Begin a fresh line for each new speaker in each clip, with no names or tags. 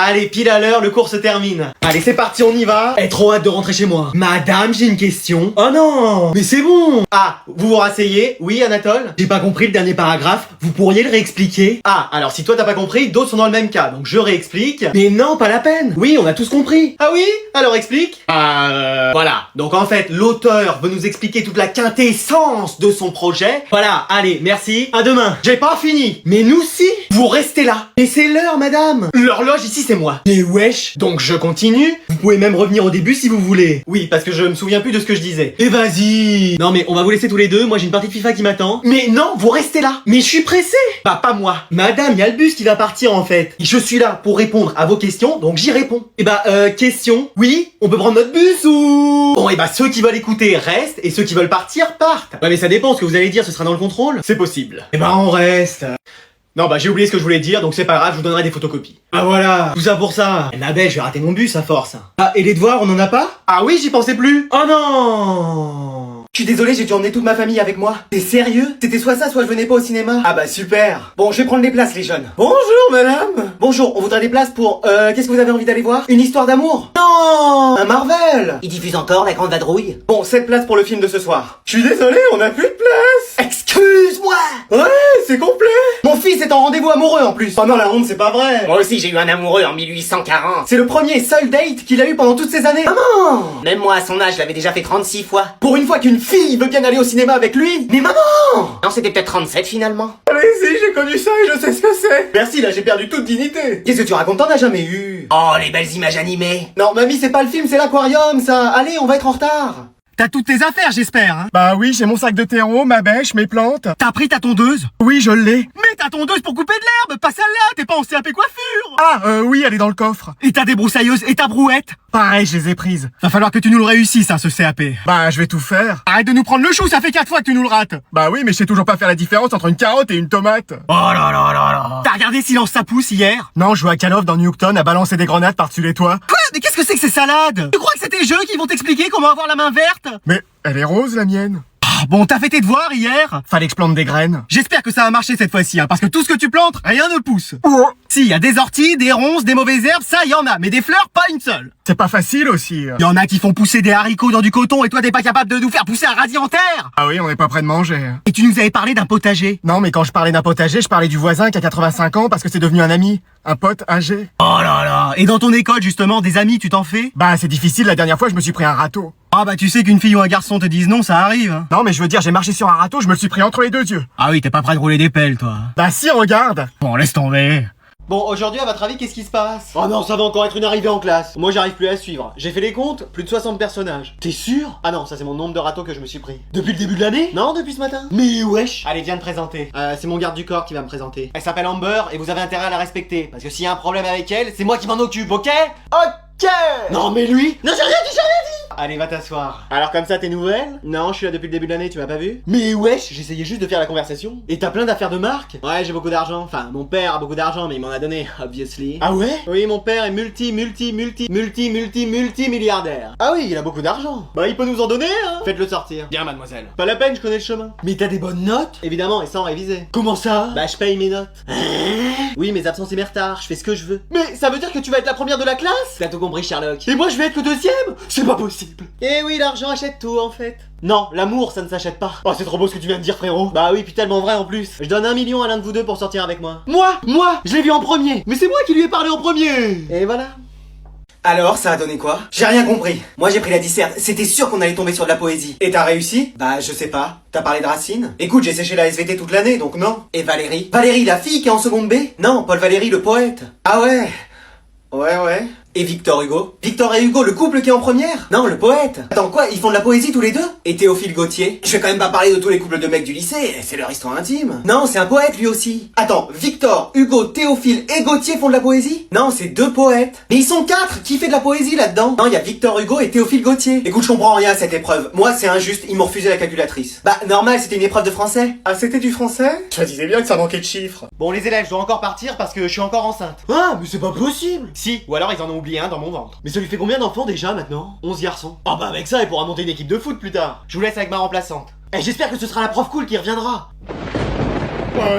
Allez, pile à l'heure, le cours se termine. Allez, c'est parti, on y va. Eh, trop hâte de rentrer chez moi. Madame, j'ai une question. Oh non, mais c'est bon. Ah, vous vous rasseyez? Oui, Anatole? J'ai pas compris le dernier paragraphe. Vous pourriez le réexpliquer? Ah, alors si toi t'as pas compris, d'autres sont dans le même cas, donc je réexplique. Mais non, pas la peine. Oui, on a tous compris. Ah oui? Alors explique. Voilà. Donc en fait, l'auteur veut nous expliquer toute la quintessence de son projet. Voilà, allez, merci. À demain. J'ai pas fini. Mais nous si. Vous restez là. Et c'est l'heure, madame. L'horloge ici, c'est moi. Mais wesh. Donc je continue. Vous pouvez même revenir au début si vous voulez. Oui, parce que je me souviens plus de ce que je disais. Et vas-y. Non mais on va vous laisser tous les deux. Moi j'ai une partie de FIFA qui m'attend. Mais non, vous restez là. Mais je suis pressé. Bah pas moi. Madame, il y a le bus qui va partir en fait. Et je suis là pour répondre à vos questions, donc j'y réponds. Et bah question. Oui, on peut prendre notre bus ou... Bon et bah ceux qui veulent écouter restent et ceux qui veulent partir partent. Ouais mais ça dépend, ce que vous allez dire ce sera dans le contrôle. C'est possible. Et bah on reste. Non bah j'ai oublié ce que je voulais dire, donc c'est pas grave, je vous donnerai des photocopies. Ah voilà, tout ça pour ça. Ma belle, je vais rater mon bus à force. Ah et les devoirs, on en a pas? Ah oui, j'y pensais plus. Oh non. Je suis désolé, j'ai dû emmener toute ma famille avec moi. T'es sérieux? C'était soit ça, soit je venais pas au cinéma. Ah bah super. Bon, je vais prendre les places les jeunes. Bonjour madame. Bonjour, on voudrait des places pour... qu'est-ce que vous avez envie d'aller voir? Une histoire d'amour? Non. Un Marvel.
Il diffuse encore La Grande Vadrouille?
Bon, 7 places pour le film de ce soir. Je suis désolé, on a plus de place.
Excuse-moi!
Ouais, c'est complet. Mon fils est en rendez-vous amoureux en plus. Oh non, la honte, c'est pas vrai.
Moi aussi j'ai eu un amoureux en 1840.
C'est le premier et seul date qu'il a eu pendant toutes ces années. Maman.
Même moi à son âge, je l'avais déjà fait 36 fois.
Pour une fois qu'une fille veut bien aller au cinéma avec lui. Mais maman.
Non, c'était peut-être 37 finalement.
Mais si, j'ai connu ça et je sais ce que c'est. Merci, là j'ai perdu toute dignité. Qu'est-ce que tu racontes? T'en as jamais eu.
Oh, les belles images animées.
Non, mamie, c'est pas le film, c'est l'aquarium, ça. Allez, on va être en retard.
T'as toutes tes affaires, j'espère, hein?
Bah oui, j'ai mon sac de terreau, ma bêche, mes plantes.
T'as pris ta tondeuse?
Oui, je l'ai.
Mais ta tondeuse pour couper de l'herbe, pas celle-là, t'es pas en CAP coiffure!
Ah, oui, elle est dans le coffre.
Et ta débroussailleuse et ta brouette?
Pareil, je les ai prises.
Va falloir que tu nous le réussisses, hein, ce CAP.
Bah, je vais tout faire.
Arrête de nous prendre le chou, ça fait 4 fois que tu nous le rates!
Bah oui, mais je sais toujours pas faire la différence entre une carotte et une tomate.
Oh là là là là! T'as regardé Silence ça pousse hier?
Non, je joue à Call of dans Newton à balancer des grenades par-dessus les toits.
Quoi? Mais qu'est-ce que c'est que ces salades? Tu crois que c'est tes jeux qui vont t'expliquer comment avoir la main verte?
Mais elle est rose, la mienne.
Ah, bon, t'as fait tes devoirs hier?
Fallait que je plante des graines.
J'espère que ça a marché cette fois-ci, hein, parce que tout ce que tu plantes, rien ne pousse.
Oh,
Si, y a des orties, des ronces, des mauvaises herbes, ça y en a, mais des fleurs, pas une seule.
c'est pas facile aussi.
Y en a qui font pousser des haricots dans du coton et toi t'es pas capable de nous faire pousser un radis en terre.
Ah oui, on n'est pas près de manger.
Et tu nous avais parlé d'un potager.
Non, mais quand je parlais d'un potager, je parlais du voisin qui a 85 ans parce que c'est devenu un ami. Un pote âgé.
Oh là là. Et dans ton école justement, des amis, tu t'en fais?
Bah, c'est difficile, la dernière fois, je me suis pris un râteau.
Ah bah tu sais qu'une fille ou un garçon te dise non, ça arrive. Hein.
Non, mais je veux dire, j'ai marché sur un râteau, je me le suis pris entre les deux yeux.
Ah oui, t'es pas prêt de rouler des pelles toi.
Bah si, regarde.
Bon, laisse tomber.
Bon, aujourd'hui, à votre avis, qu'est-ce qui se passe? Oh non, ça va encore être une arrivée en classe. Moi, j'arrive plus à suivre. J'ai fait les comptes, plus de 60 personnages. T'es sûr? Ah non, ça c'est mon nombre de râteaux que je me suis pris. Depuis le début de l'année? Non, depuis ce matin. Mais wesh. Allez, viens te présenter. C'est mon garde du corps qui va me présenter. Elle s'appelle Amber et vous avez intérêt à la respecter. Parce que s'il y a un problème avec elle, c'est moi qui m'en occupe, ok? Ok. Non, mais lui? Non, j'ai rien dit, j'ai rien dit. Allez, va t'asseoir. Alors comme ça, tes nouvelles? Non, je suis là depuis le début de l'année, tu m'as pas vu? Mais wesh, j'essayais juste de faire la conversation. Et t'as plein d'affaires de marque? Ouais, j'ai beaucoup d'argent. Enfin, mon père a beaucoup d'argent, mais il m'en a donné, obviously. Ah ouais? Oui, mon père est multi-milliardaire. Ah oui, il a beaucoup d'argent. Bah, il peut nous en donner, hein? Faites-le sortir. Bien, mademoiselle. Pas la peine, je connais le chemin. Mais t'as des bonnes notes? Évidemment, et sans réviser. Comment ça? Bah, je paye mes notes. Oui, mes absences et mes retards, je fais ce que je veux. Mais ça veut dire que tu vas être la première de la classe? T'as tout compris, Sherlock. Et moi, je vais être le deuxième? C'est pas possible. Eh oui, l'argent achète tout, en fait. Non, l'amour, ça ne s'achète pas. Oh, c'est trop beau ce que tu viens de dire, frérot. Bah oui, puis tellement vrai en plus. Je donne 1 million à l'un de vous deux pour sortir avec moi. Moi, je l'ai vu en premier. Mais c'est moi qui lui ai parlé en premier. Et voilà. Alors, ça a donné quoi? J'ai rien compris. Moi, j'ai pris la disserte. C'était sûr qu'on allait tomber sur de la poésie. Et t'as réussi? Bah, je sais pas. T'as parlé de Racine? Écoute, j'ai séché la SVT toute l'année, donc non. Et Valérie? Valérie, la fille qui est en seconde B? Non, Paul Valéry, le poète. Ah ouais. Ouais. Et Victor Hugo? Victor et Hugo, le couple qui est en première? Non, le poète. Attends, quoi? Ils font de la poésie tous les deux? Et Théophile Gautier? Je vais quand même pas parler de tous les couples de mecs du lycée, c'est leur histoire intime. Non, c'est un poète lui aussi. Attends, Victor, Hugo, Théophile et Gautier font de la poésie? Non, c'est 2 poètes. Mais ils sont 4. Qui fait de la poésie là-dedans? Non, il y a Victor Hugo et Théophile Gautier. Écoute, je comprends rien à cette épreuve. Moi, c'est injuste, ils m'ont refusé la calculatrice. Bah, normal, c'était une épreuve de français. Ah, c'était du français? Je disais bien que ça manquait de chiffres. Bon, les élèves, je dois encore partir parce que je suis encore enceinte. Ah, mais c'est pas possible. Si, ou alors ils en ont oublié un dans mon ventre. Mais ça lui fait combien d'enfants déjà maintenant? 11 garçons. Ah bah avec ça, il pourra monter une équipe de foot plus tard. Je vous laisse avec ma remplaçante. Et j'espère que ce sera la prof cool qui reviendra.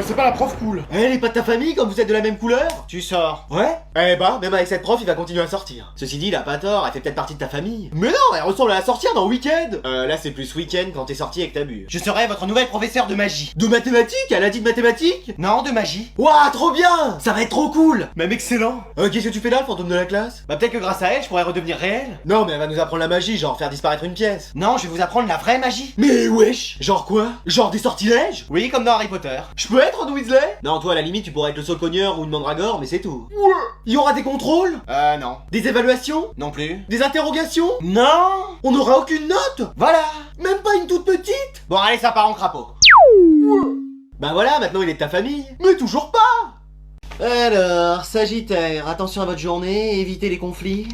C'est pas la prof cool.
Elle est pas de ta famille comme vous êtes de la même couleur?
Tu sors.
Ouais? Eh bah, même avec cette prof, il va continuer à sortir. Ceci dit, il a pas tort, elle fait peut-être partie de ta famille. Mais non, elle ressemble à la sortir dans Week-end. Là, c'est plus Week-end quand t'es sorti et que t'as bu.
Je serai votre nouvelle professeure de magie.
De mathématiques? Elle a dit de mathématiques?
Non, de magie.
Ouah, trop bien! Ça va être trop cool!
Même excellent.
Qu'est-ce que tu fais là, le fantôme de la classe?
Bah peut-être que grâce à elle, je pourrais redevenir réel.
Non, mais elle va nous apprendre la magie, genre faire disparaître une pièce.
Non, je vais vous apprendre la vraie magie.
Mais wesh! Genre quoi? Genre des sortilèges?
Oui, comme dans Harry Potter.
Je peux être Ron Weasley? Non, toi, à la limite, tu pourrais être le Saucogneur ou une Mandragore, mais c'est tout. Ouais! Il y aura des contrôles?
Non.
Des évaluations?
Non plus.
Des interrogations?
Non.
On n'aura aucune note?
Voilà.
Même pas une toute petite?
Bon, allez, ça part en crapaud.
Bah voilà, maintenant il est de ta famille. Mais toujours pas! Alors, Sagittaire, attention à votre journée, évitez les conflits.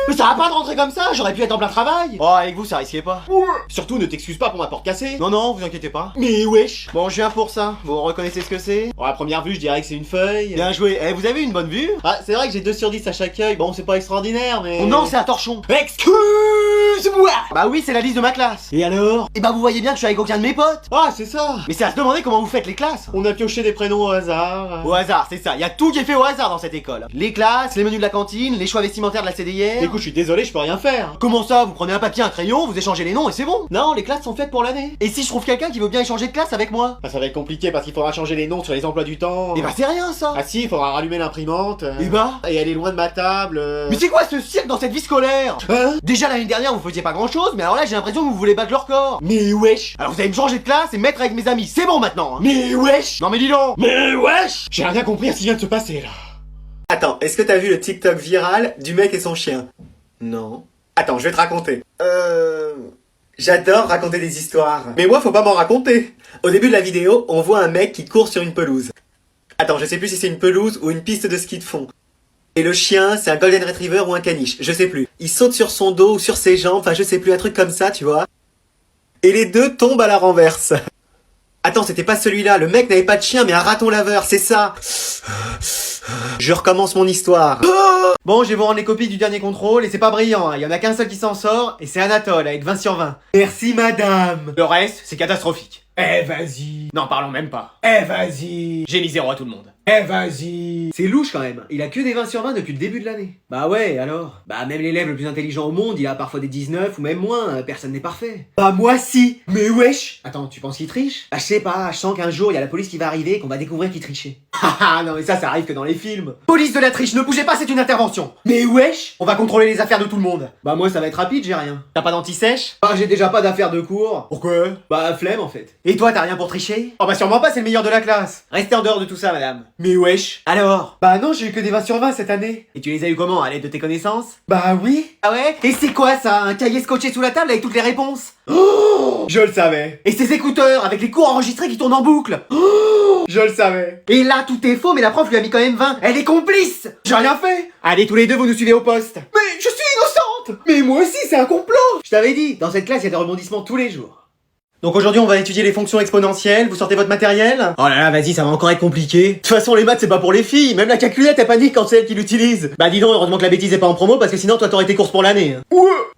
Mais ça va pas de rentrer comme ça, j'aurais pu être en plein travail.
Oh, avec vous, ça risquait pas.
Surtout, ne t'excuse pas pour ma porte cassée.
Non, non, vous inquiétez pas.
Mais wesh.
Bon, je viens pour ça. Vous reconnaissez ce que c'est?
Bon, à première vue, je dirais que c'est une feuille.
Bien joué. Eh, vous avez une bonne vue?
Ah, c'est vrai que j'ai 2 sur 10 à chaque œil. Bon, c'est pas extraordinaire, mais...
Oh non, c'est un torchon.
Excuse-moi.
Bah oui, c'est la liste de ma classe.
Et alors?
Et bah vous voyez bien que je suis avec aucun de mes potes.
Ah, c'est ça.
Mais c'est à se demander comment vous faites les classes.
On a pioché des prénoms au hasard.
Au hasard, c'est ça. Il y a tout qui est fait au hasard dans cette école. Les classes, les menus de la cantine, les choix vestimentaires de la CDIR.
Écoute, je suis désolé, je peux rien faire.
Comment ça? Vous prenez un papier, un crayon, vous échangez les noms et c'est bon.
Non, les classes sont faites pour l'année.
Et si je trouve quelqu'un qui veut bien échanger de classe avec moi?
Ah, ça va être compliqué parce qu'il faudra changer les noms sur les emplois du temps.
Et bah c'est rien ça.
Ah si, il faudra rallumer l'imprimante.
Et bah
Et elle est loin de ma table.
Mais c'est quoi ce cirque dans cette vie scolaire?
Hein?
Déjà l'année dernière vous faisiez pas grand chose, mais alors là j'ai l'impression que vous voulez battre le record.
Mais wesh.
Alors vous allez me changer de classe et me mettre avec mes amis, c'est bon maintenant hein.
Mais wesh.
Non mais dis donc.
Mais wesh. J'ai rien compris à ce qui vient de se passer là. Attends, est-ce que t'as vu le TikTok viral du mec et son chien? Non. Attends, je vais te raconter. J'adore raconter des histoires. Mais moi, faut pas m'en raconter. Au début de la vidéo, on voit un mec qui court sur une pelouse. Attends, je sais plus si c'est une pelouse ou une piste de ski de fond. Et le chien, c'est un golden retriever ou un caniche, je sais plus. Il saute sur son dos ou sur ses jambes, enfin je sais plus, un truc comme ça, tu vois. Et les deux tombent à la renverse. Attends, c'était pas celui-là, le mec n'avait pas de chien mais un raton laveur, c'est ça. Je recommence mon histoire.
Bon, je vais vous rendre les copies du dernier contrôle et c'est pas brillant, hein. Il y en a qu'un seul qui s'en sort et c'est Anatole avec 20 sur 20.
Merci madame.
Le reste, c'est catastrophique.
Eh vas-y.
Non, parlons même pas.
Eh vas-y.
J'ai mis 0 à tout le monde.
Eh vas-y.
C'est louche quand même, il a que des 20 sur 20 depuis le début de l'année. Bah ouais, alors? Bah même l'élève le plus intelligent au monde, il a parfois des 19 ou même moins, personne n'est parfait.
Bah moi si. Mais wesh.
Attends, tu penses qu'il triche? Bah je sais pas, je sens qu'un jour il y a la police qui va arriver et qu'on va découvrir qu'il trichait. Haha, non mais ça arrive que dans les films. Police de la triche, ne bougez pas, c'est une intervention.
Mais wesh.
On va contrôler les affaires de tout le monde. Bah moi ça va être rapide, j'ai rien. T'as pas d'anti-sèche? Ah j'ai déjà pas d'affaires de cours.
Pourquoi?
Bah flemme en fait. Et toi t'as rien pour tricher?
Oh bah sûrement pas, c'est le meilleur de la classe.
Restez en dehors de tout ça madame.
Mais wesh.
Alors?
Bah non, j'ai eu que des 20 sur 20 cette année.
Et tu les as eu comment? À l'aide de tes connaissances?
Bah oui.
Ah ouais? Et c'est quoi ça? Un cahier scotché sous la table avec toutes les réponses?
Je le savais.
Et ces écouteurs avec les cours enregistrés qui tournent en boucle?
Je le savais.
Et là tout est faux mais la prof lui a mis quand même 20. Elle est complice!
J'ai rien fait.
Allez tous les deux vous nous suivez au poste.
Mais je suis innocente. Mais moi aussi, c'est un complot.
Je t'avais dit, dans cette classe il y a des rebondissements tous les jours.
Donc aujourd'hui, on va étudier les fonctions exponentielles. Vous sortez votre matériel?
Oh là là, vas-y, ça va encore être compliqué.
De toute façon, les maths, c'est pas pour les filles. Même la calculette, elle panique quand c'est elle qui l'utilise. Bah dis donc, heureusement que la bêtise est pas en promo, parce que sinon, toi, t'aurais été course pour l'année.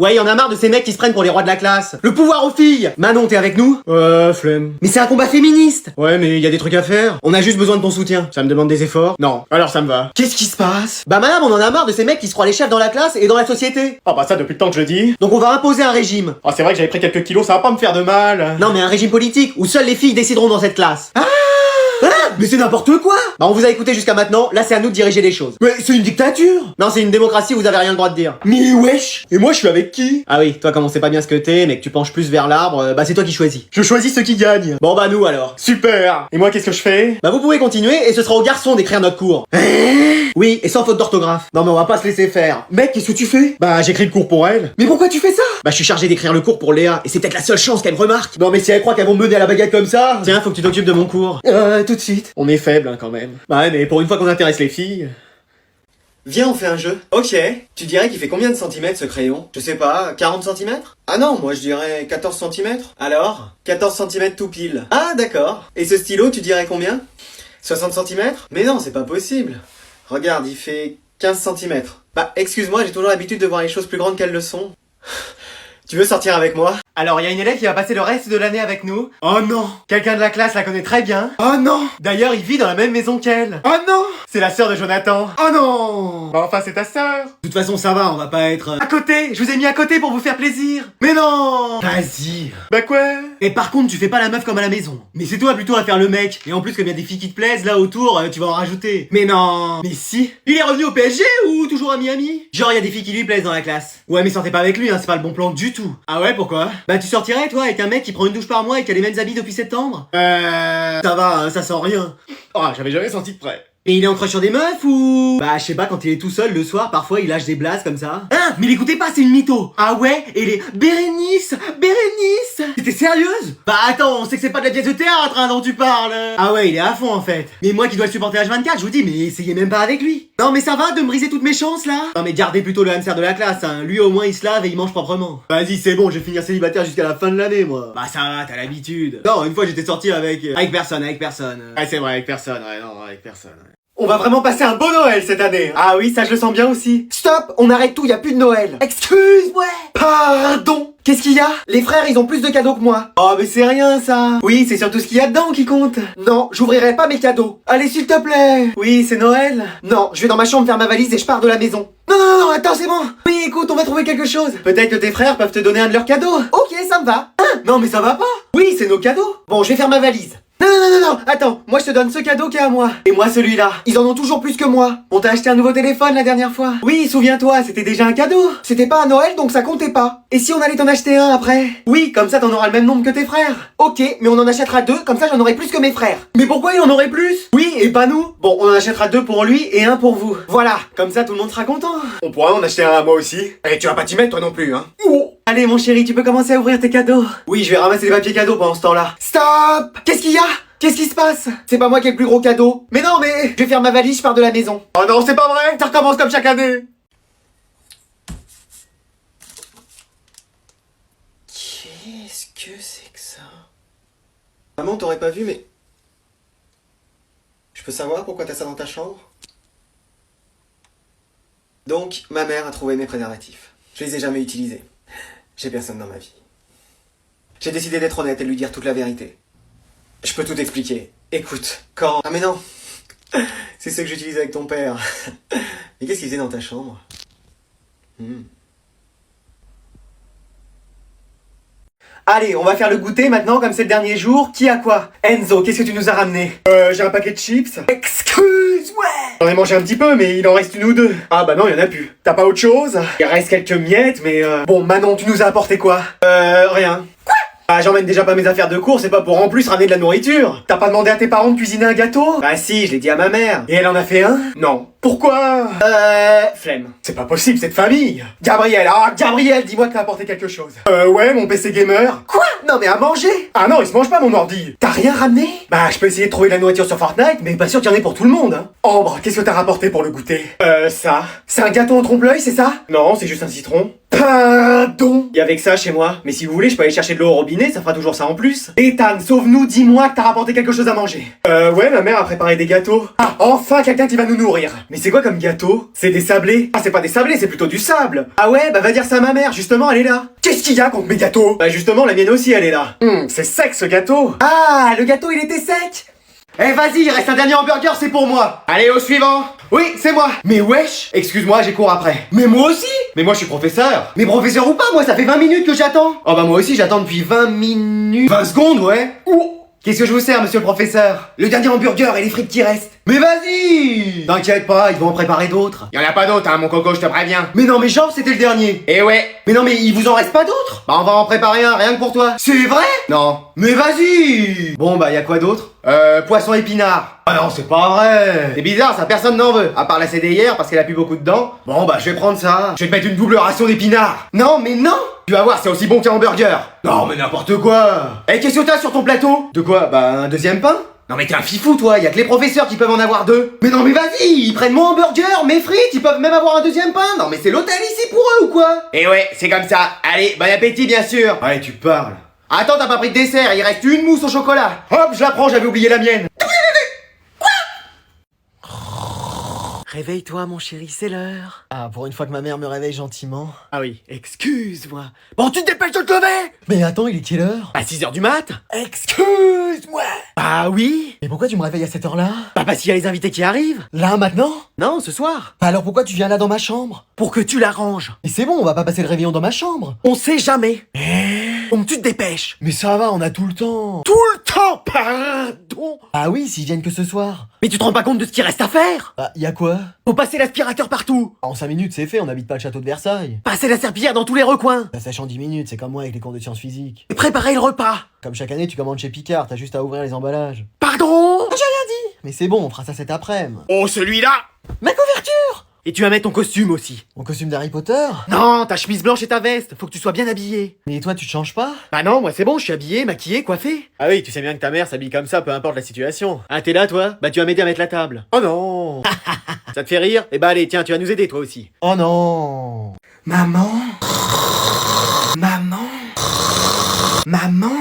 Ouais, y en a marre de ces mecs qui se prennent pour les rois de la classe. Le pouvoir aux filles. Manon, t'es avec nous?
Flemme.
Mais c'est un combat féministe.
Ouais, mais y a des trucs à faire.
On a juste besoin de ton soutien.
Ça me demande des efforts?
Non.
Alors ça me va.
Qu'est-ce qui se passe?
Bah madame, on en a marre de ces mecs qui se croient les chefs dans la classe et dans la société.
Ah bah ça, depuis le temps que je le dis.
Donc on va imposer un régime.
Ah, c'est vrai que j'avais pris quelques kilos, ça va pas me faire de mal.
Non mais un régime politique où seules les filles décideront dans cette classe.
Mais c'est n'importe quoi.
Bah on vous a écouté jusqu'à maintenant, là c'est à nous de diriger les choses.
Mais c'est une dictature.
Non c'est une démocratie, vous avez rien le droit de dire.
Mais wesh. Et moi, je suis avec qui?
Ah oui, toi comme on sait pas bien ce que t'es, mais que tu penches plus vers l'arbre, bah c'est toi qui choisis.
Je choisis ceux qui gagnent.
Bon bah nous alors.
Super. Et moi, qu'est-ce que je fais?
Bah vous pouvez continuer et ce sera aux garçons d'écrire notre cours. Oui, et sans faute d'orthographe. Non mais on va pas se laisser faire.
Mec, qu'est-ce que tu fais?
Bah j'écris le cours pour elle.
Mais pourquoi tu fais ça?
Bah je suis chargé d'écrire le cours pour Léa, et c'est peut-être la seule chance qu'elle me remarque.
Non mais si elle croit qu'elles vont me mener à la baguette comme ça...
Tiens, faut que tu t'occupes de mon cours.
Tout de suite.
On est faible hein, quand même.
Bah ouais, mais pour une fois qu'on intéresse les filles...
Viens, on fait un jeu. Ok. Tu dirais qu'il fait combien de centimètres ce crayon? Je sais pas, 40 centimètres? Ah non, moi je dirais 14 centimètres. Alors? 14 centimètres tout pile. Ah d'accord. Et ce stylo, tu dirais combien? 60 centimètres? Mais non, c'est pas possible. Regarde, il fait 15 centimètres. Bah, excuse-moi, j'ai toujours l'habitude de voir les choses plus grandes qu'elles le sont. Tu veux sortir avec moi?
Alors, il y a une élève qui va passer le reste de l'année avec nous. Oh non! Quelqu'un de la classe la connaît très bien. Oh non! D'ailleurs, il vit dans la même maison qu'elle. Oh non! C'est la sœur de Jonathan. Oh non! Bah enfin, c'est ta sœur.
De toute façon, ça va, on va pas être...
À côté! Je vous ai mis à côté pour vous faire plaisir. Mais non!
Vas-y.
Bah quoi?
Et par contre, tu fais pas la meuf comme à la maison.
Mais c'est toi plutôt à faire le mec. Et en plus, comme il y a des filles qui te plaisent là autour, tu vas en rajouter.
Mais non.
Mais si. Il est revenu au PSG ou toujours à Miami?
Genre, y a des filles qui lui plaisent dans la classe.
Ouais, mais sortez pas avec lui, hein, c'est pas le bon plan du tout. Ah ouais, pourquoi?
Bah, tu sortirais, toi, avec un mec qui prend une douche par mois et qui a les mêmes habits depuis septembre?
Ça va, ça sent rien. Oh, j'avais jamais senti de près.
Et il est en crush sur des meufs ou...
Bah, je sais pas, quand il est tout seul le soir, parfois il lâche des blases comme ça.
Ah, mais l'écoutez pas, c'est une mytho.
Ah ouais? Et les Bérénice! Bérénice! T'es sérieuse?
Bah attends, on sait que c'est pas de la pièce de théâtre hein, dont tu parles.
Ah ouais, il est à fond en fait.
Mais moi qui dois le supporter H24, je vous dis, mais essayez même pas avec lui.
Non mais ça va de me briser toutes mes chances là?
Non mais gardez plutôt le hamster de la classe, hein. Lui au moins il se lave et il mange proprement.
Vas-y, c'est bon, je vais finir célibataire jusqu'à la fin de l'année moi.
Bah ça va, t'as l'habitude.
Non, une fois j'étais sorti avec...
Avec personne, avec personne.
Ah c'est vrai, avec personne, ouais, non, avec personne. Ouais. On va vraiment passer un beau Noël cette année. Ah oui, ça je le sens bien aussi.
Stop, on arrête tout, y a plus de Noël.
Excuse-moi.
Pardon. Qu'est-ce qu'il y a? Les frères, ils ont plus de cadeaux que moi.
Oh mais c'est rien ça. Oui, c'est surtout ce qu'il y a dedans qui compte.
Non, j'ouvrirai pas mes cadeaux. Allez, s'il te plaît.
Oui, c'est Noël.
Non, je vais dans ma chambre faire ma valise et je pars de la maison. Non, attends, c'est bon.
Oui, écoute, on va trouver quelque chose. Peut-être que tes frères peuvent te donner un de leurs cadeaux.
Ok, ça me va.
Hein? Non mais ça va pas. Oui, c'est nos cadeaux.
Bon, je vais faire ma valise. Non, attends, moi je te donne ce cadeau qui est à moi.
Et moi celui-là.
Ils en ont toujours plus que moi.
On t'a acheté un nouveau téléphone la dernière fois. Oui, souviens-toi, c'était déjà un cadeau.
C'était pas à Noël, donc ça comptait pas.
Et si on allait t'en acheter un après? Oui, comme ça t'en auras le même nombre que tes frères.
Ok, mais on en achètera 2, comme ça j'en aurai plus que mes frères.
Mais pourquoi il en aurait plus? Oui, et pas nous. Bon, on en achètera 2 pour lui et un pour vous.
Voilà.
Comme ça tout le monde sera content.
On pourra en acheter un à moi aussi. Et tu vas pas t'y mettre toi non plus, hein.
Oh. Allez mon chéri, tu peux commencer à ouvrir tes cadeaux. Oui, je vais ramasser les papiers cadeaux pendant ce temps-là.
Stop. Qu'est-ce qu'il y a?
Qu'est-ce qui se passe?
C'est pas moi qui ai le plus gros cadeau.
Mais non, mais...
Je vais faire ma valise, je pars de la maison.
Oh non, c'est pas vrai.
Ça recommence comme chaque année.
Qu'est-ce que c'est que ça? Maman, t'aurais pas vu, mais... Je peux savoir pourquoi t'as ça dans ta chambre? Donc, ma mère a trouvé mes préservatifs. Je les ai jamais utilisés. J'ai personne dans ma vie. J'ai décidé d'être honnête et de lui dire toute la vérité. Je peux tout expliquer. Écoute, quand... Ah mais non. C'est ce que j'utilisais avec ton père. Mais qu'est-ce qu'il faisait dans ta chambre?
Allez, on va faire le goûter maintenant, comme c'est le dernier jour. Qui a quoi? Enzo, qu'est-ce que tu nous as ramené?
J'ai un paquet de chips.
Excuse-moi.
J'en ai mangé un petit peu, mais il en reste une ou deux. Ah bah non, il y en a plus. T'as pas autre chose?
Il reste quelques miettes, mais Bon, Manon, tu nous as apporté quoi? Rien. Bah j'emmène déjà pas mes affaires de course, c'est pas pour en plus ramener de la nourriture. T'as pas demandé à tes parents de cuisiner un gâteau? Bah si, je l'ai dit à ma mère. Et elle en a fait un?
Non. Pourquoi?
Flemme.
C'est pas possible, cette famille.
Gabriel, Gabriel, dis-moi que t'as apporté quelque chose.
Ouais, mon PC gamer.
Quoi? Non mais à manger?
Ah non, il se mange pas mon ordi.
T'as rien ramené? Bah je peux essayer de trouver de la nourriture sur Fortnite, mais pas sûr qu'il y en ait pour tout le monde, hein.
Ambre, qu'est-ce que t'as rapporté pour le goûter? Ça.
C'est un gâteau en trompe-l'œil, c'est ça?
Non, c'est juste un citron.
Pardon. Y avait que ça chez moi, mais si vous voulez, je peux aller chercher de l'eau au robinet, ça fera toujours ça en plus. Ethan, sauve-nous, dis-moi que t'as rapporté quelque chose à manger.
Ouais, ma mère a préparé des gâteaux.
Ah, enfin quelqu'un qui va nous nourrir. Mais c'est quoi comme gâteau?
C'est des sablés.
Ah, c'est pas des sablés, c'est plutôt du sable. Ah ouais, bah va dire ça à ma mère, justement, elle est là.
Qu'est-ce qu'il y a contre mes gâteaux?
Bah justement, la mienne aussi, elle est là.
C'est sec ce gâteau.
Ah, le gâteau, il était sec. Eh vas-y, il reste un dernier hamburger, c'est pour moi. Allez, au suivant. Oui, c'est moi. Mais wesh, excuse-moi, j'ai cours après. Mais moi aussi. Mais moi je suis professeur. Mais professeur ou pas, moi ça fait 20 minutes que j'attends. Oh bah moi aussi j'attends depuis 20 minutes. 20 secondes, ouais. Ouh. Qu'est-ce que je vous sers, monsieur le professeur? Le dernier hamburger et les frites qui restent. Mais vas-y. T'inquiète pas, ils vont en préparer d'autres.
Y en a pas d'autres, hein, mon coco, je te préviens.
Mais non, mais genre c'était le dernier.
Eh ouais.
Mais non, mais il vous en reste pas d'autres? Bah on va en préparer un, rien que pour toi. C'est vrai?
Non.
Mais vas-y. Bon bah y a quoi d'autre? Poisson épinard. Ah non, c'est pas vrai. C'est bizarre, ça personne n'en veut. À part la CD hier parce qu'elle a plus beaucoup dedans. Bon bah je vais prendre ça. Je vais te mettre une double ration d'épinards. Non, mais non. Tu vas voir, c'est aussi bon qu'un hamburger. Non, mais n'importe quoi. Eh, qu'est-ce que t'as sur ton plateau? De quoi? Bah un deuxième pain? Non mais t'es un fifou toi, y a que les professeurs qui peuvent en avoir deux. Mais non mais vas-y, ils prennent mon hamburger, mes frites, ils peuvent même avoir un deuxième pain. Non mais c'est l'hôtel ici pour eux ou quoi?
Eh ouais, c'est comme ça. Allez, bon appétit bien sûr.
Ouais, tu parles. Attends, t'as pas pris de dessert, il reste une mousse au chocolat. Hop, je la prends, j'avais oublié la mienne.
Réveille-toi, mon chéri, c'est l'heure.
Ah, pour une fois que ma mère me réveille gentiment.
Ah oui, excuse-moi. Bon, tu te dépêches de te lever.
Mais attends, il est quelle heure?
À 6h du mat.
Excuse-moi!
Ah oui.
Mais pourquoi tu me réveilles à cette heure-là?
Bah parce qu'il y a les invités qui arrivent.
Là, maintenant?
Non, ce soir.
Alors pourquoi tu viens là dans ma chambre?
Pour que tu l'arranges.
Mais c'est bon, on va pas passer le réveillon dans ma chambre.
On sait jamais. Donc tu te dépêches.
Mais ça va, on a tout le temps.
Tout le temps, pardon.
Ah oui, s'ils viennent que ce soir.
Mais tu te rends pas compte de ce qu'il reste à faire?
Bah, y a quoi?
Faut passer l'aspirateur partout.
En 5 minutes, c'est fait, on n'habite pas le château de Versailles.
Passer la serpillière dans tous les recoins.
Ça sèche en 10 minutes, c'est comme moi avec les cours de sciences physiques.
Et préparer le repas.
Comme chaque année, tu commandes chez Picard, t'as juste à ouvrir les emballages.
Pardon?
Mais c'est bon, on fera ça cet après-midi.
Oh, celui-là.
Ma couverture!
Et tu vas mettre ton costume aussi.
Mon costume d'Harry Potter?
Non, ta chemise blanche et ta veste. Faut que tu sois bien habillé.
Mais toi, tu te changes pas?
Bah non, moi c'est bon, je suis habillé, maquillé, coiffé. Ah oui, tu sais bien que ta mère s'habille comme ça, peu importe la situation. Ah, t'es là, toi? Bah tu vas m'aider à mettre la table. Oh non. Ça te fait rire? Eh bah allez, tiens, tu vas nous aider, toi aussi.
Oh non!
Maman. Maman. Maman.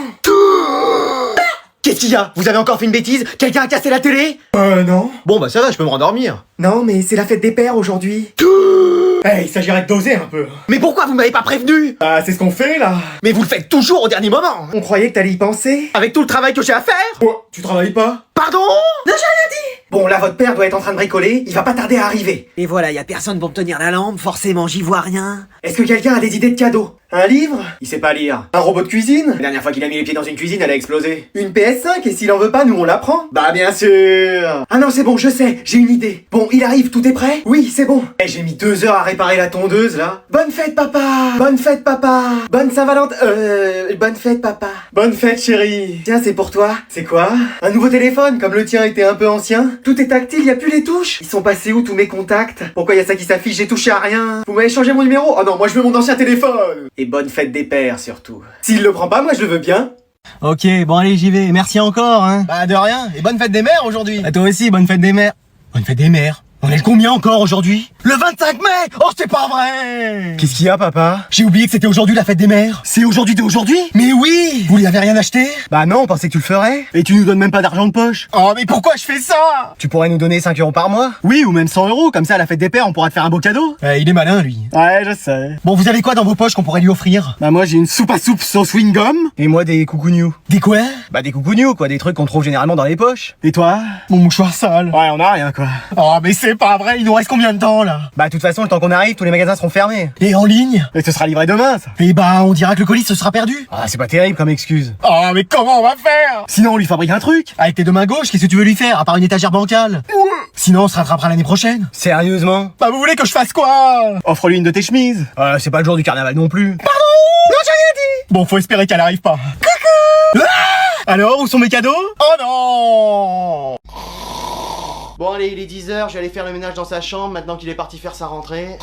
Qu'est-ce qu'il y a? Vous avez encore fait une bêtise? Quelqu'un a cassé la télé?
Non. Bon, bah ça va, je peux me rendormir.
Non, mais c'est la fête des pères aujourd'hui.
Il s'agirait de doser un peu.
Mais pourquoi vous m'avez pas prévenu?
Ah, c'est ce qu'on fait, là.
Mais vous le faites toujours au dernier moment.
On croyait que t'allais y penser.
Avec tout le travail que j'ai à faire.
Quoi? Tu travailles pas?
Pardon? Non, j'ai rien dit. Bon, là, votre père doit être en train de bricoler. Il va pas tarder à arriver. Et voilà, y a personne pour me tenir la lampe. Forcément, j'y vois rien. Est-ce que quelqu'un a des idées de cadeaux? Un livre? Il sait pas lire. Un robot de cuisine? La dernière fois qu'il a mis les pieds dans une cuisine, elle a explosé. Une PS5? Et s'il en veut pas, nous on la prend? Bah, bien sûr. Ah non, c'est bon, je sais, j'ai une idée. Bon, il arrive, tout est prêt? Oui, c'est bon. Eh, j'ai mis 2 heures à réparer la tondeuse, là. Bonne fête, papa. Bonne fête, papa. Bonne Saint-Valentin. Bonne fête, papa. Bonne fête, chérie. Tiens, c'est pour toi. C'est quoi? Un nouveau téléphone, comme le tien était un peu ancien. Tout est tactile, y a plus les touches. Ils sont passés où tous mes contacts? Pourquoi y a ça qui s'affiche? J'ai touché à rien. Vous m'avez changé mon numéro? Oh non, moi je veux mon ancien téléphone. Et bonne fête des pères, surtout. S'il le prend pas, moi je le veux bien.
Ok, bon allez, j'y vais. Merci encore, hein. Bah de rien. Et bonne fête des mères aujourd'hui. À toi aussi, bonne fête des mères. Bonne fête des mères. On est le combien encore aujourd'hui? Le 25 mai! Oh, c'est pas vrai! Qu'est-ce qu'il y a, papa? J'ai oublié que c'était aujourd'hui la fête des mères. C'est aujourd'hui de aujourd'hui? Mais oui! Vous lui avez rien acheté? Bah non, on pensait que tu le ferais. Et tu nous donnes même pas d'argent de poche. Oh, mais pourquoi je fais ça? Tu pourrais nous donner 5 € par mois? Oui, ou même 100 €, comme ça à la fête des pères, on pourra te faire un beau cadeau. Il est malin, lui. Ouais, je sais. Bon, vous avez quoi dans vos poches qu'on pourrait lui offrir? Bah moi, j'ai une soupe à soupe sauce Wingum. Et moi, des coucougnews. Des quoi? Bah des coucougnews, quoi, des trucs qu'on trouve généralement dans les poches. Et toi? Mon mouchoir sale. Ouais, on a rien, quoi. Oh, mais c'est pas vrai, il nous reste combien de temps, là? Bah, de toute façon, le temps qu'on arrive, tous les magasins seront fermés. Et en ligne? Et ce sera livré demain, ça. Et bah, on dira que le colis se sera perdu. Ah, c'est pas terrible comme excuse. Oh, mais comment on va faire? Sinon, on lui fabrique un truc. Avec tes deux mains gauches, qu'est-ce que tu veux lui faire, à part une étagère bancale? Sinon, on se rattrapera l'année prochaine. Sérieusement? Bah, vous voulez que je fasse quoi? Offre-lui une de tes chemises. C'est pas le jour du carnaval non plus. Pardon? Non, j'ai rien dit. Bon, faut espérer qu'elle arrive pas. Coucou! Ah, alors, où sont mes cadeaux? Oh non!
Bon allez, il est 10h, je vais aller faire le ménage dans sa chambre maintenant qu'il est parti faire sa rentrée.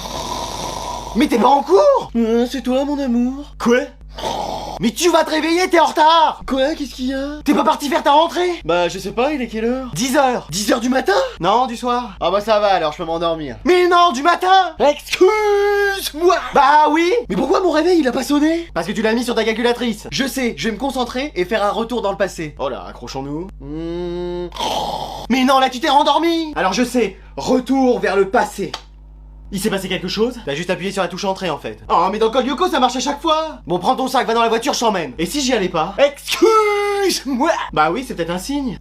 Mais t'es pas en cours? C'est toi mon amour. Quoi? Mais tu vas te réveiller, t'es en retard. Quoi? Qu'est-ce qu'il y a? T'es pas parti faire ta rentrée? Bah je sais pas, il est quelle heure? 10h. 10h du matin? Non, du soir. Ah bah ça va alors, je peux m'endormir. Mais non, du matin. Excuse-moi. Bah oui. Mais pourquoi mon réveil il a pas sonné? Parce que tu l'as mis sur ta calculatrice. Je sais, je vais me concentrer et faire un retour dans le passé. Oh là, accrochons-nous. Mais non, là tu t'es rendormi. Alors je sais, retour vers le passé. Il s'est passé quelque chose? T'as juste appuyé sur la touche entrée en fait. Oh mais dans Code Lyoko ça marche à chaque fois. Bon prends ton sac, va dans la voiture, je t'emmène. Et si j'y allais pas? Excuse-moi. Bah oui, c'est peut-être un signe.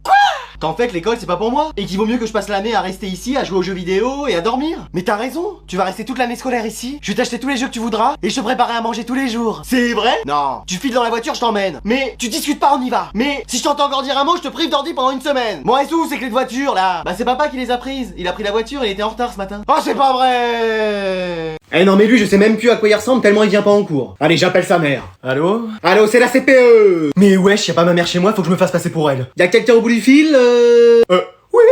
Quoi? Qu'en fait l'école c'est pas pour moi. Et qu'il vaut mieux que je passe l'année à rester ici, à jouer aux jeux vidéo et à dormir. Mais t'as raison, tu vas rester toute l'année scolaire ici. Je vais t'acheter tous les jeux que tu voudras et je te préparerai à manger tous les jours. C'est vrai? Non. Tu files dans la voiture, je t'emmène. Mais tu discutes pas, on y va. Mais si je t'entends encore dire un mot, je te prive d'ordi pendant une semaine. Bon et où ces clés de voiture là? Bah c'est papa qui les a prises. Il a pris la voiture et il était en retard ce matin. Oh c'est pas vrai.
Eh non mais lui je sais même plus à quoi il ressemble tellement il vient pas en cours. Allez j'appelle sa mère. Allô? Allô c'est la CPE. Mais wesh, y'a pas ma mère chez moi, faut que je me fasse passer pour elle. Y'a quelqu'un au bout du fil? Oui.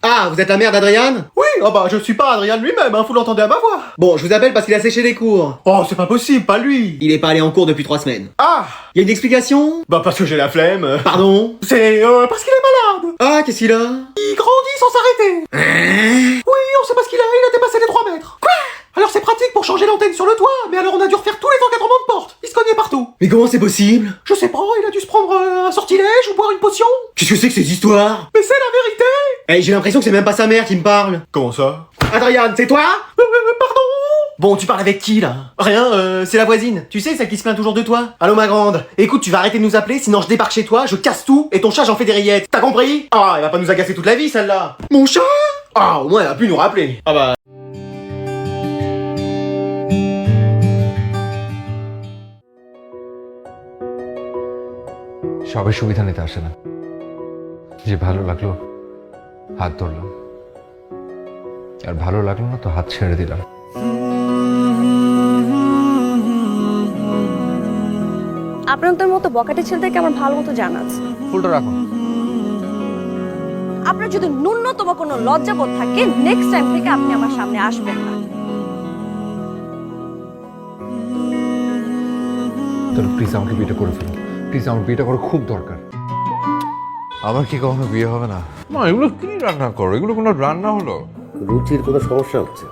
Ah, vous êtes la mère d'Adriane? Oui, oh bah je suis pas Adriane lui-même, hein, vous l'entendez à ma voix. Bon, je vous appelle parce qu'il a séché les cours. Oh, c'est pas possible, pas lui. Il est pas allé en cours depuis 3 semaines. Ah. Y a une explication? Bah parce que j'ai la flemme. Pardon? C'est parce qu'il est malade. Ah, qu'est-ce qu'il a? Il grandit sans s'arrêter. Oui, on sait pas ce qu'il a, il a dépassé les 3 mètres. Quoi? Alors c'est pratique pour changer l'antenne sur le toit, mais alors on a dû refaire tous les encadrements de porte. Il se cognait partout. Mais comment c'est possible? Je sais pas, il a dû se prendre un sortilège ou boire une potion. Qu'est-ce que c'est que ces histoires? Mais c'est la vérité. Eh, j'ai l'impression que c'est même pas sa mère qui me parle.
Comment ça?
Adrian, c'est toi?
Pardon. Bon, tu parles avec qui là?
Rien, c'est la voisine. Tu sais, celle qui se plaint toujours de toi. Allô, ma grande. Écoute, tu vas arrêter de nous appeler, sinon je débarque chez toi, je casse tout, et ton chat, j'en fais des rillettes. T'as compris? Ah, elle va pas nous agacer toute la vie, celle-là. Mon chat? Ah, au moins, elle a pu nous rappeler. Ah bah...
সবাই সুবিধা নিতে আসে না, যে ভালো লাগলো হাত ধরলাম, আর ভালো লাগলো না তো হাত ছেড়ে দিলাম।
আপনাদের মতো বকাটে ছেলেদেরকে আমার ভালো মতো জানা আছে।
ফুলটা রাখুন।
আপনার যদি ন্যূনতম কোনো লজ্জাবোধ থাকে, নেক্সট টাইম থেকে আপনি আমার সামনে আসবেন না।
তাহলে প্লিজ আমাকে বিয়েটা করে ফেলুন, প্লিজ আমার বিয়েটা করা খুব দরকার।
আমার কি কখনো বিয়ে হবে না? মা, এগুলো কি রান্না করো? এগুলো কোনো রান্না হলো?
রুচির কোনো সমস্যা হচ্ছে?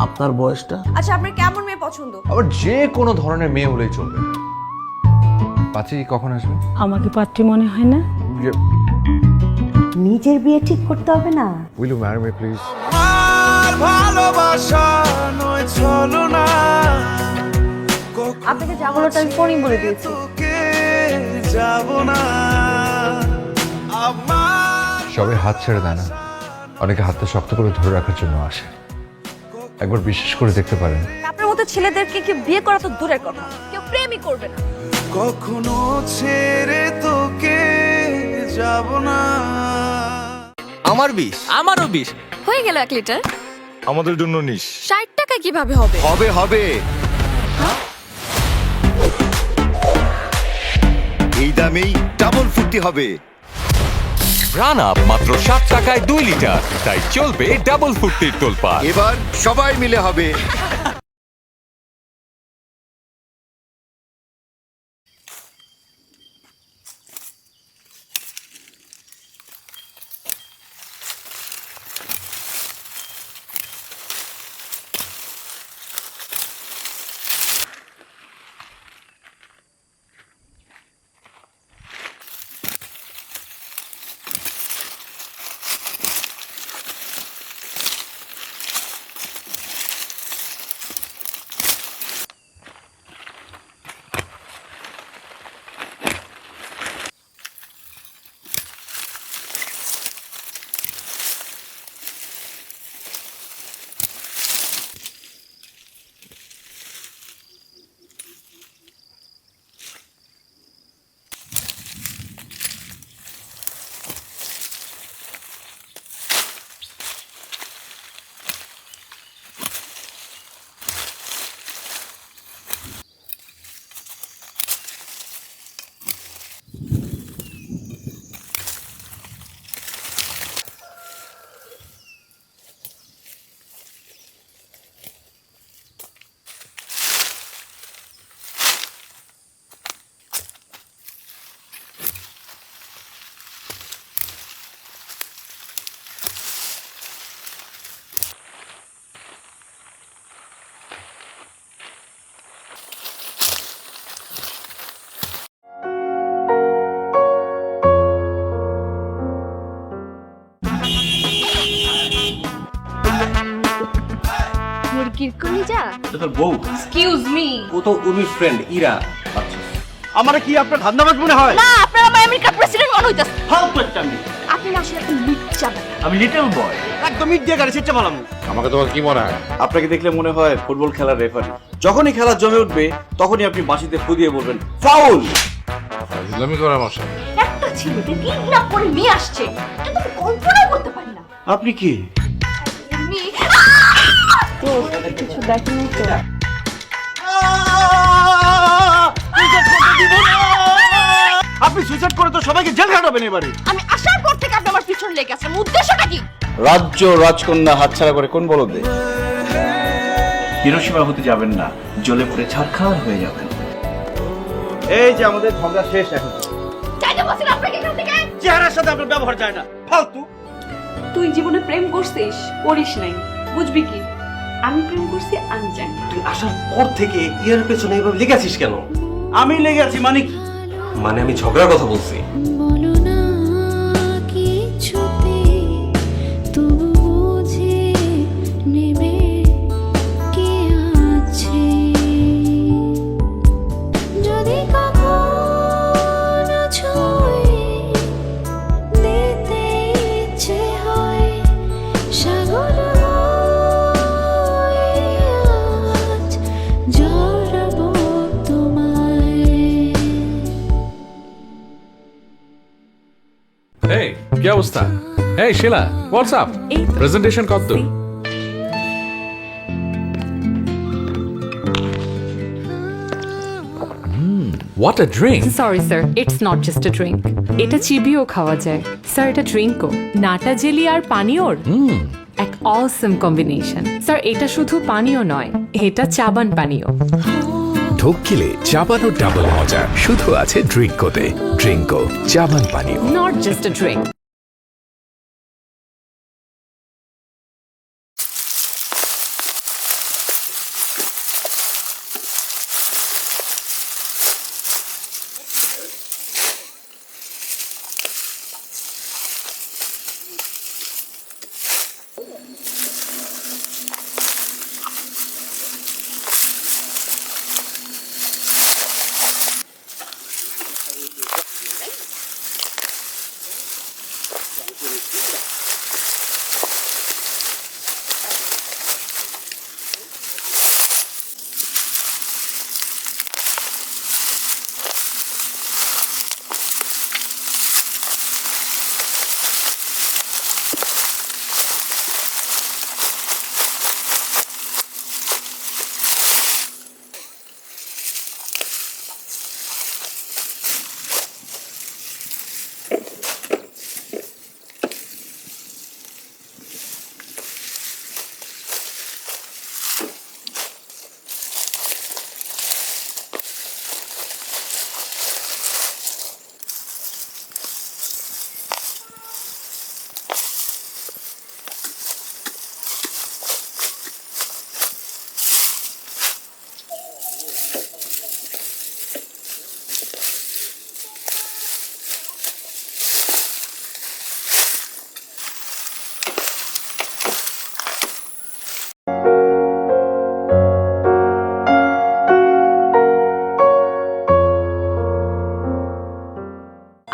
আপনার বয়সটা?
আচ্ছা, আপনার কেমন মেয়ে পছন্দ?
আবার যে কোনো ধরনের মেয়ে হলেই চলবে। পাচি কখন আসবে?
আমাকে পাত্রী মনে হয় না।
নিজের বিয়ে ঠিক করতে হবে না?
Will you marry me please?
আপনাকে যা বলাটা আমি ফোনই বলে দিয়েছি।
সবাই হাত ছেড়ে দেয় না, অনেকে হাতটা শক্ত করে ধরে রাখার জন্য আসে। একবার বিশেষ করে দেখতে পারেন।
আপনার মতো ছেলেদেরকে কেউ বিয়ে করা তো দূরের কথা, কেউ প্রেমই করবে না।
কখনো ছেড়ে তোকে যাব না।
আমার 20।
আমারও 20।
হয়ে গেল 1 লিটার।
আমাদের জন্য নিস।
60 টাকা কিভাবে হবে?
হবে হবে।
এই দামেই ডাবল ফুটি হবে।
রান আপ মাত্র 60 টাকায় 2 লিটার, তাই চলবে ডাবল ফুর্তির তোলপাড়।
এবার সবাই মিলে হবে।
মুরগির কলিজা?
তোর বউ?
Excuse me.
ও তো উর্মির ফ্রেন্ড ইরা। আচ্ছা,
আমার কি আপনার ধান্দাবাজ মনে হয়?
না, আপনার আমার আমেরিকার প্রেসিডেন্ট মনে হইতাছে।
ফালতু একটা মেয়ে।
আপনি না আসলে একটা লুচ্চা।
আমি লিটল বয়।
একদম ইট দিয়ে গাড়ি ছিটতে পারলাম।
আমাকে তোমার কি মনে হয়?
আপনাকে দেখলে মনে হয় ফুটবল খেলার রেফারি। যখনই খেলা জমে উঠবে তখনই আপনি বাঁশিতে ফু দিয়ে বলবেন ফাউল।
ইসলামি করে আমার সাথে।
একটা ছেলেকে কিডন্যাপ করে নিয়ে আসছে, এটা তো কল্পনা করতে পারি না।
আপনি কি?
আমি
কিছু দেখেনি তো?
আপনি সুইসাইড করে তো সবাইকে জেল খাটাবেন এবারে।
আমি আসার পর থেকে আপনি আমার পিছনে লেগে আছেন, উদ্দেশ্যটা কি?
রাজ্য রাজকন্যা হাতছাড়া করে কোন বলদে? হিরোশিমা হতে যাবেন না, জ্বলে পুড়ে ছারখার হয়ে যাবেন। এই যে আমাদের ঝগড়া শেষ এখন।
চাইতে বলছেন আপনাকে এখান থেকে?
চেহারার সাথে আপনার ব্যবহার যায় না, ফালতু।
তুই জীবনে প্রেম করছিস? করিস নাই, বুঝবি কি? আমি প্রেম করছি, আমি জানি।
তুই আসার পর থেকে ইয়ার পেছনে এভাবে লেগে আছিস কেন? আমি লেগে আছি মানে কি? মানে আমি ঝগড়ার কথা বলছি।
বলো না কিছুতে
কি অবস্থা? এই শিলা, হোয়াটস আপ? প্রেজেন্টেশন কত দূর? What a drink!
Sorry sir, it's not just আ ড্রিঙ্ক। এটা চিবিয়েও খাওয়া যায়। স্যার এটা ড্রিঙ্কও, নাটা জেলি আর পানীয়র এক অসম কম্বিনেশন। স্যার এটা শুধু পানীয় নয়, এটা চাবান পানীয়।
ঢোক গিলে চাবানো ডাবল মজা শুধু আছে ড্রিঙ্কোতে। ড্রিঙ্কো চাবান পানীয়।
নট জাস্ট আ ড্রিঙ্ক।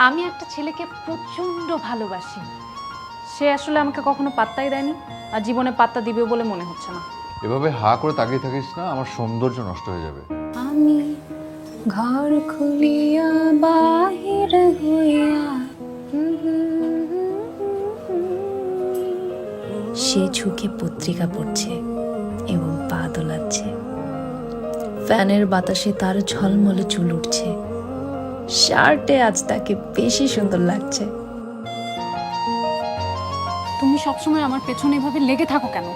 আমি একটা ছেলেকে প্রচন্ড ভালোবাসি, সে আসলে আমাকে কখনো পাত্তাই দেয়নি, আর জীবনে পাত্তা দিবে বলে মনে হচ্ছে না।
এভাবে হা করে তাকিয়ে থাকিস না, আমার সৌন্দর্য নষ্ট হয়ে যাবে।
আমি ঘর খুলিয়া বাহির হইয়া,
সে ঝুঁকে পত্রিকা পড়ছে এবং পা দোলাচ্ছে। ফ্যানের বাতাসে তার ঝলমলে চুল উঠছে। শার্টে আজ তাকে বেশি সুন্দর লাগছে।
তুমি সবসময় আমার পেছনে এভাবে লেগে থাকো কেন?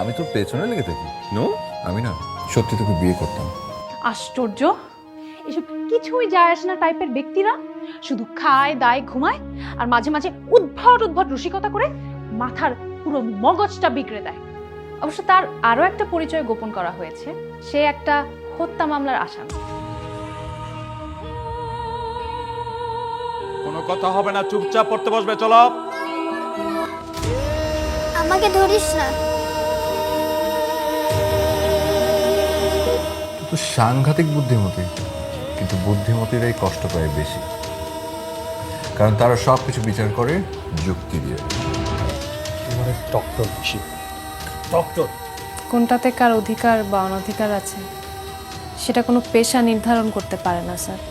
আমি তোর পেছনে লেগে থাকি? নো, আমি না সত্যি তোকে বিয়ে করতাম।
আশ্চর্য, এসব কিছুই যায় আসে না টাইপের ব্যক্তিরা শুধু খায় দায় ঘুমায় আর মাঝে মাঝে উদ্ভট উদ্ভট রসিকতা করে মাথার পুরো মগজটা বিগড়ে দেয়। অবশ্য তার আরো একটা পরিচয় গোপন করা হয়েছে, সে একটা হত্যা মামলার আসামি।
কোনো কথা হবে না, চুপচাপ পড়তে বসবে। চলো।
আমাকে ধরিস না।
তুই তো সাংঘাতিক বুদ্ধিমতী, কিন্তু বুদ্ধিমতীরাই কষ্ট পায় বেশি, কারণ তারা সব কিছু বিচার করে যুক্তি দিয়ে।
ডক্টর ডক্টর
কোনটাতে কার অধিকার বা অনধিকার আছে সেটা কোনো পেশা নির্ধারণ করতে পারে না স্যার।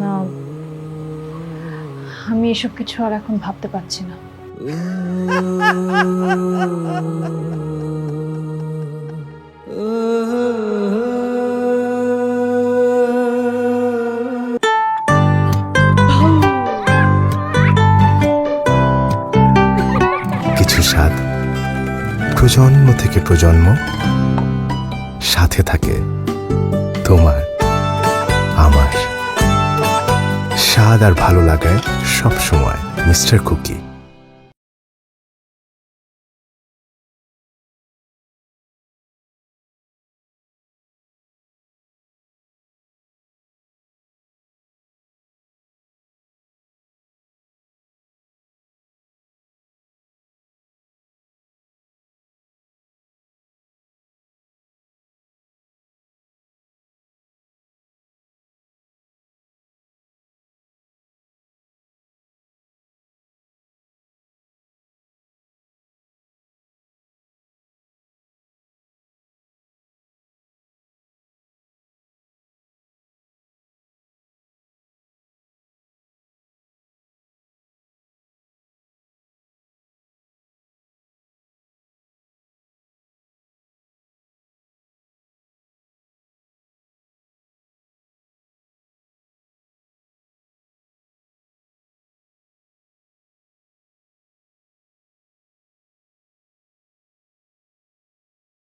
না, আমি এসব কিছু আর এখন ভাবতে পারছি না।
কিছু স্বাদ প্রজন্ম থেকে প্রজন্ম সাথে থাকে, তোমার আমার। স্বাদ আর ভালো লাগায় সব সময় মিস্টার কুকি।